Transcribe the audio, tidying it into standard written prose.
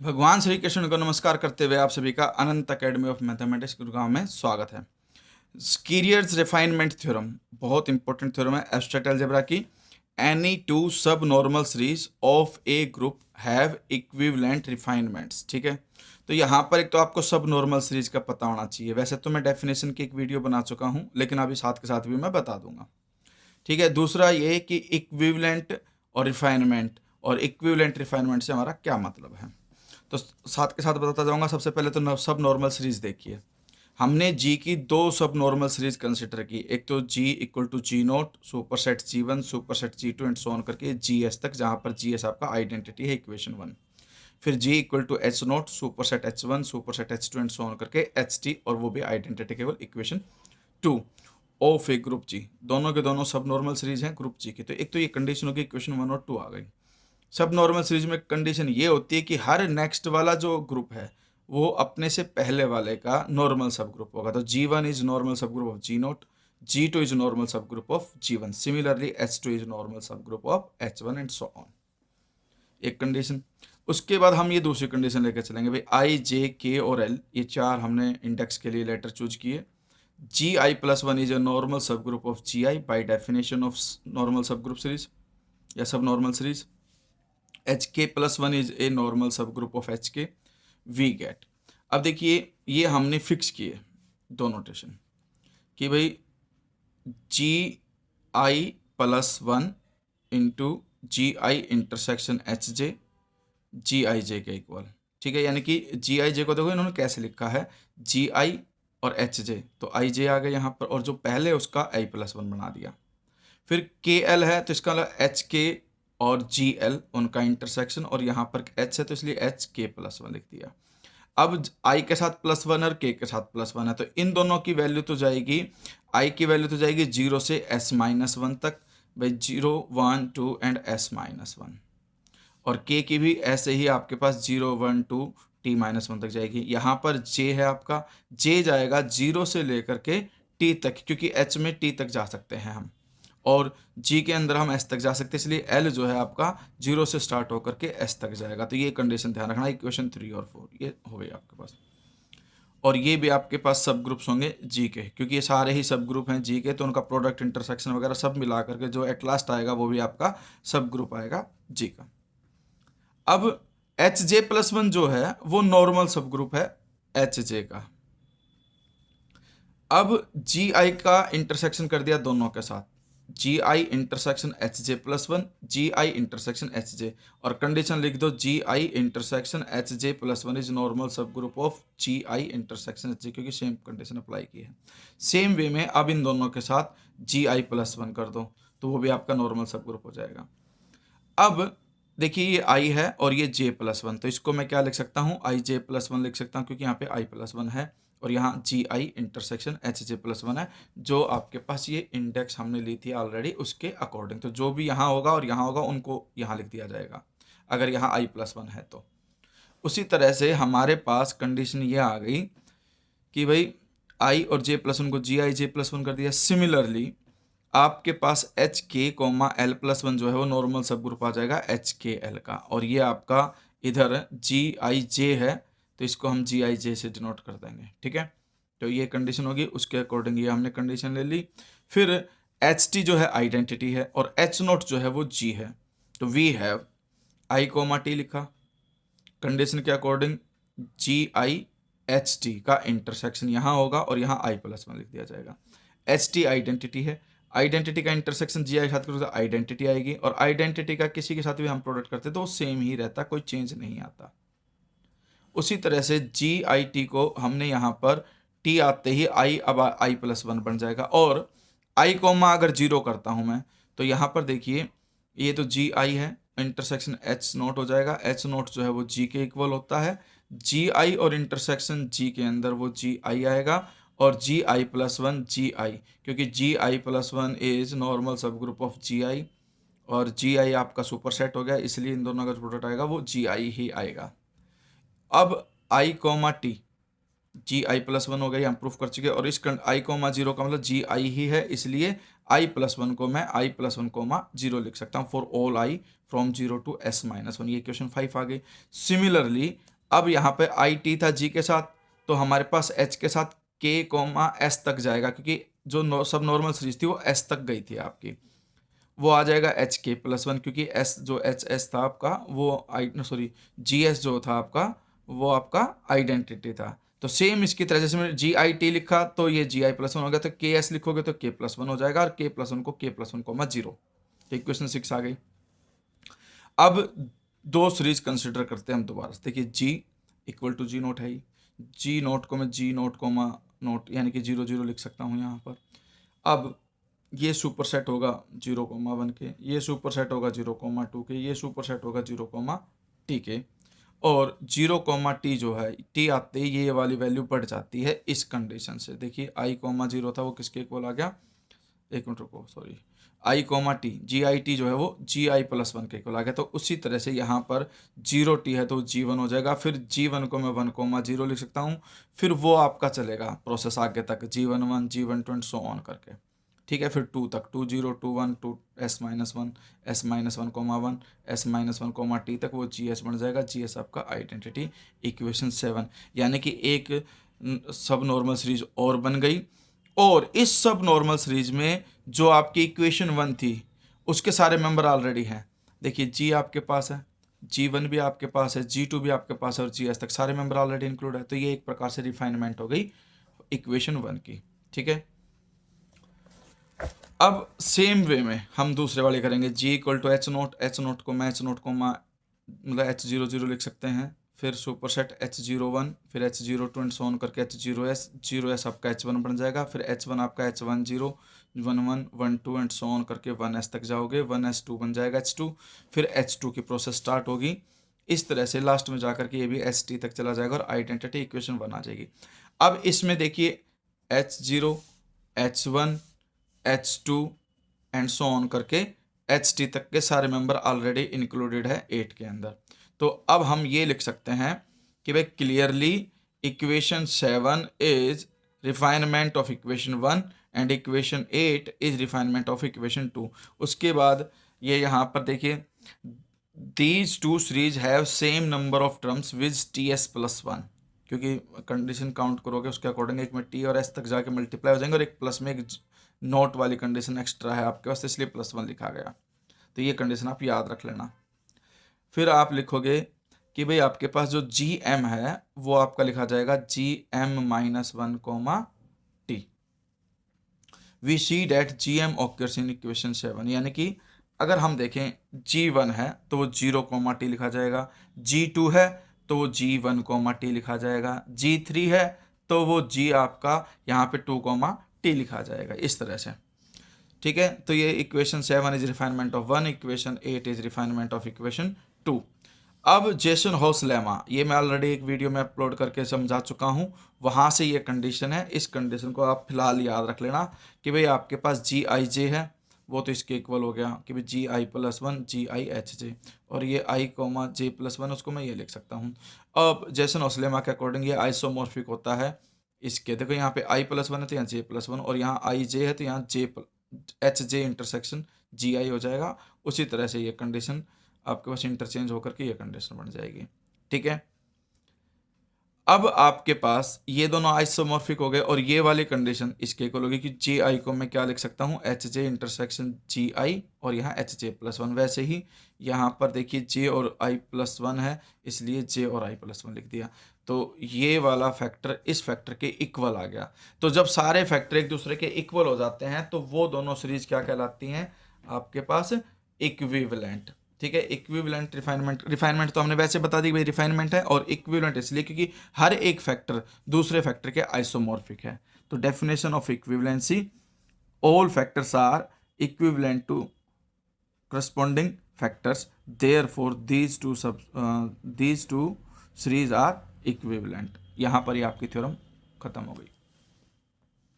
भगवान श्री कृष्ण को नमस्कार करते हुए आप सभी का अनंत अकेडमी ऑफ मैथमेटिक्स गुड़गांव में स्वागत है। स्कीरियर्स रिफाइनमेंट थ्योरम बहुत इंपॉर्टेंट थ्योरम है एब्स्ट्रैक्ट अलजेब्रा की। एनी टू सब normal series of a group have equivalent refinements. ठीक है, तो यहाँ पर एक तो आपको सब नॉर्मल सीरीज का पता होना चाहिए। वैसे तो मैं डेफिनेशन की एक वीडियो बना चुका हूँ, लेकिन अभी साथ के साथ भी मैं बता दूंगा। ठीक है, दूसरा ये कि इक्विवेलेंट और रिफाइनमेंट और इक्विवेलेंट रिफाइनमेंट से हमारा क्या मतलब है, तो साथ के साथ बताता जाऊंगा। सबसे पहले तो सब नॉर्मल सीरीज देखिए। हमने जी की दो सब नॉर्मल सीरीज कंसिडर की। एक तो G equal to G naught superset G one superset G two and so on करके जी एस तक, जहां पर जी एस आपका आइडेंटिटी है इक्वेशन वन। फिर G equal to H naught superset H one superset H two and so on करके H T, और वो भी आइडेंटिटी केवल equation two of a group G. दोनों के दोनों सब नॉर्मल सीरीज हैं ग्रुप जी की। तो एक तो ये कंडीशन होगी, इक्वेशन वन और टू आ गई। सब नॉर्मल सीरीज में कंडीशन ये होती है कि हर नेक्स्ट वाला जो ग्रुप है वो अपने से पहले वाले का नॉर्मल सब ग्रुप होगा। तो G one is normal subgroup of G naught, G two is normal subgroup of G one, similarly H two is normal subgroup of H one and so on. एक condition. उसके बाद हम ये दूसरी condition लेकर चलेंगे भाई, आई जे के और एल ये चार हमने इंडेक्स के लिए लेटर चूज किए। G I plus one is a normal subgroup of G I by definition of normal subgroup series या सब normal series. H K plus one is a normal subgroup of H K, we get. अब देखिए ये हमने fix किए दो notation कि भाई जी I plus one into ji I intersection H जे, जी आई जे के इक्वल। ठीक है, यानी कि जी आई जे को देखो इन्होंने कैसे लिखा है, जी आई और एच जे, तो आई जे आ गया यहाँ पर, और जो पहले उसका आई प्लस वन बना दिया। फिर के एल है तो इसका एच के और जी एल उनका इंटरसेक्शन, और यहाँ पर एच है तो इसलिए एच के प्लस वन लिख दिया। अब आई के साथ प्लस वन और के साथ प्लस वन है, तो इन दोनों की वैल्यू तो जाएगी, आई की वैल्यू तो जाएगी जीरो से एस माइनस वन तक, भाई zero one two and S minus one. और के की भी ऐसे ही आपके पास zero one two T minus one तक जाएगी। यहाँ पर जे है आपका, जे जाएगा जीरो से लेकर के टी तक, क्योंकि एच में टी तक जा सकते हैं हम, और जी के अंदर हम एस तक जा सकते हैं, इसलिए एल जो है आपका जीरो से स्टार्ट होकर के एस तक जाएगा। तो ये कंडीशन ध्यान रखना, इक्वेशन थ्री और फोर ये हो गई आपके पास। और ये भी आपके पास सब ग्रुप्स होंगे जी के, क्योंकि ये सारे ही सब ग्रुप हैं जी के, तो उनका प्रोडक्ट इंटरसेक्शन वगैरह सब मिला करके जो एट लास्ट आएगा वो भी आपका सब ग्रुप आएगा जी का। अब एच जे प्लस वन जो है वो नॉर्मल सब ग्रुप है एच जे का। अब जी आई का इंटरसेक्शन कर दिया दोनों के साथ, G I intersection H J plus one, G I intersection H J, और कंडीशन लिख दो G I intersection H J plus one is normal subgroup of G I intersection H J, क्योंकि same condition apply की है। Same way में अब इन दोनों के साथ जी आई प्लस वन कर दो, तो वो भी आपका नॉर्मल सब ग्रुप हो जाएगा। अब देखिए ये आई है और ये जे प्लस वन, तो इसको मैं क्या लिख सकता हूँ, आई जे प्लस वन लिख सकता हूँ, क्योंकि यहाँ पे आई प्लस वन है और यहाँ G I intersection H J plus one है, जो आपके पास ये इंडेक्स हमने ली थी ऑलरेडी उसके अकॉर्डिंग। तो जो भी यहाँ होगा और यहाँ होगा उनको यहाँ लिख दिया जाएगा, अगर यहाँ आई प्लस वन है तो। उसी तरह से हमारे पास कंडीशन ये आ गई कि भाई आई और जे प्लस वन को जी आई जे प्लस वन कर दिया। सिमिलरली आपके पास एच के कोमा एल प्लस वन जो है वो नॉर्मल सब ग्रुप आ जाएगा एच के एल का, और ये आपका इधर जी आई जे है, तो इसको हम जी आई जे से डिनोट कर देंगे। ठीक है, तो ये कंडीशन होगी, उसके अकॉर्डिंग ये हमने कंडीशन ले ली। फिर एच टी जो है आइडेंटिटी है और एच नोट जो है वो जी है, तो we have I comma T लिखा, कंडीशन के according G I H T का इंटरसेक्शन यहाँ होगा और यहाँ आई प्लस वन लिख दिया जाएगा। एच टी आइडेंटिटी है, आइडेंटिटी का इंटरसेक्शन जी आई के साथ करोगे तो आइडेंटिटी आएगी, और आइडेंटिटी का किसी के साथ भी हम प्रोडक्ट करते तो वो सेम ही रहता, कोई चेंज नहीं आता। उसी तरह से जी आई टी को हमने यहाँ पर टी आते ही आई अब आई प्लस वन बन जाएगा, और आई कोमा अगर जीरो करता हूँ मैं तो यहाँ पर देखिए ये तो जी आई है, इंटरसेक्शन एच नोट हो जाएगा, एच नोट जो है वो जी के इक्वल होता है, जी आई और इंटरसेक्शन जी के अंदर वो जी आई आएगा, और जी आई प्लस वन जी आई, क्योंकि जी I plus one is normal subgroup of G आई, और जी आई आपका सुपर सेट हो गया, इसलिए इन दोनों का जो प्रोडक्ट आएगा वो जी आई ही आएगा। अब आई comma T G I plus one हो गई, हम प्रूफ कर चुके, और इस आई कोमा जीरो का मतलब जी आई ही है, इसलिए आई प्लस वन को मैं I plus one comma zero लिख सकता हूँ for all I from zero to S minus one. ये क्वेश्चन फाइव आ गई। सिमिलरली अब यहाँ पे आई टी था जी के साथ, तो हमारे पास एच के साथ के कॉमा एस तक जाएगा, क्योंकि जो सब नॉर्मल सीरीज थी वो एस तक गई थी आपकी, वो आ जाएगा एच के प्लस वन, क्योंकि एस जो एच एस था आपका वो आई सॉरी जी एस जो था आपका वो आपका आइडेंटिटी था। तो सेम इसकी तरह जैसे मैंने जी आई टी लिखा तो ये जी आई प्लस वन हो गया, तो के एस लिखोगे तो के प्लस वन हो जाएगा, और के प्लस वन को के plus one comma zero. Equation 6 आ गई। अब दो सीरीज कंसिडर करते हैं हम दोबारा से। देखिए जी इक्वल टू जी नोट है ही, जी नोट को मैं जी नोट कोमा नोट यानी कि 0 0 लिख सकता हूँ यहाँ पर। अब ये सुपर सेट होगा 0,1 के, ये सुपर सेट होगा 0,2 के, ये सुपर सेट होगा 0,t के, और 0,t जो है t आते ही ये वाली वैल्यू बढ़ जाती है इस कंडीशन से। देखिए i,0 था वो किसके इक्वल आ गया, एक मिनट रुको sorry, i,t ji I T जो है वो जी आई प्लस वन के इक्वल आ गया। तो उसी तरह से यहाँ पर 0t है तो g1 हो जाएगा, फिर g1 को मैं 1,0 लिख सकता हूँ, फिर वो आपका चलेगा प्रोसेस आगे तक g11 g12 and so on करके, ठीक है। फिर 2 तक 20 21 2 s-1 s-1,1 s-1, तक वो gs बन जाएगा। gs आपका आइडेंटिटी इक्वेशन 7, यानी कि एक सब नॉर्मल सीरीज और बन गई। और इस सब नॉर्मल सीरीज में जो आपकी इक्वेशन 1 थी उसके सारे मेंबर ऑलरेडी हैं। देखिए जी आपके पास है, g1 भी आपके पास है, g2 भी आपके पास है, और gs तक सारे मेंबर ऑलरेडी इंक्लूड है। तो ये एक प्रकार से रिफाइनमेंट हो गई इक्वेशन 1 की, ठीक है। अब सेम वे में हम दूसरे वाले करेंगे, g equal to H naught को मैं एच नोट को मतलब h00 लिख सकते हैं, फिर सुपर सेट h01, फिर h02 एंड सो ऑन करके h0s आपका h1 बन जाएगा, फिर h1 आपका h10 11 12 एंड सो ऑन करके 1s तक जाओगे, 1s2 बन जाएगा h2, फिर h2 की प्रोसेस स्टार्ट होगी। इस तरह से लास्ट में जाकर के ये भी ht तक चला जाएगा और आइडेंटिटी इक्वेशन 1 आ जाएगी। अब इसमें देखिए h0 h1 h2 and so on करके ht तक के सारे मेंबर ऑलरेडी इंक्लूडेड है 8 के अंदर। तो अब हम ये लिख सकते हैं कि भाई clearly equation 7 is refinement of equation 1 and equation 8 is refinement of equation 2। उसके बाद ये यहाँ पर देखिए these two series have same number of terms with ts plus 1, क्योंकि कंडीशन काउंट करोगे उसके अकॉर्डिंग एक में t और s तक जाके मल्टीप्लाई हो जाएंगे, और एक प्लस में एक नोट वाली कंडीशन एक्स्ट्रा है आपके पास, इसलिए +1 लिखा गया। तो ये कंडीशन आप याद रख लेना। फिर आप लिखोगे कि भाई आपके पास जो gm है वो आपका लिखा जाएगा gm-1, t। We see that gm occurs in equation 7, यानी कि अगर हम देखें g1 है तो वो 0, t लिखा जाएगा, g2 है तो वो g1, t लिखा जाएगा, g3 है तो वो g आपका यहाँ पे 2, t लिखा जाएगा, इस तरह से, ठीक है। तो ये equation 7 is refinement of 1, equation 8 is refinement of equation 2। अब जेसन हाउस लेमा, ये मैं ऑलरेडी एक वीडियो में अपलोड करके समझा चुका हूँ, वहाँ से ये कंडीशन है। इस कंडीशन को आप फिलहाल याद रख लेना कि भाई आपके पास जी आई जे है वो तो इसके इक्वल हो गया कि भाई जी I plus 1 ji I H J, और ये i,j+1 उसको मैं ये लिख सकता हूँ। अब जेसन हाउस लेमा के अकॉर्डिंग ये आइसोमॉर्फिक होता है इसके, देखो यहाँ पे i+1 है तो यहाँ j+1, और यहाँ आई जे है तो यहाँ एच जे इंटरसेक्शन जी आई हो जाएगा। उसी तरह से ये कंडीशन आपके पास इंटरचेंज होकर के ये कंडीशन बन जाएगी, ठीक है। अब आपके पास ये दोनों आइसोमॉर्फिक हो गए, और ये वाली कंडीशन इसके इक्वल होगी कि जी आई को मैं क्या लिख सकता हूँ, एच जे इंटरसेक्शन जी आई, और यहाँ h j+1। वैसे ही यहाँ पर देखिए j और i+1 है, इसलिए j और i+1 लिख दिया। तो ये वाला फैक्टर इस फैक्टर के इक्वल आ गया। तो जब सारे फैक्टर एक दूसरे के इक्वल हो जाते हैं तो वो दोनों सीरीज क्या कहलाती हैं आपके पास, इक्विवेलेंट, ठीक है। इक्विवेलेंट रिफाइनमेंट तो हमने वैसे बता दी भाई रिफाइनमेंट है, और इक्विवेलेंट इसलिए क्योंकि हर एक फैक्टर दूसरे फैक्टर के आइसोमॉर्फिक है। तो definition of equivalency, all factors are equivalent to corresponding factors, therefore these two series are equivalent। यहाँ पर ही आपकी थ्योरम खत्म हो गई।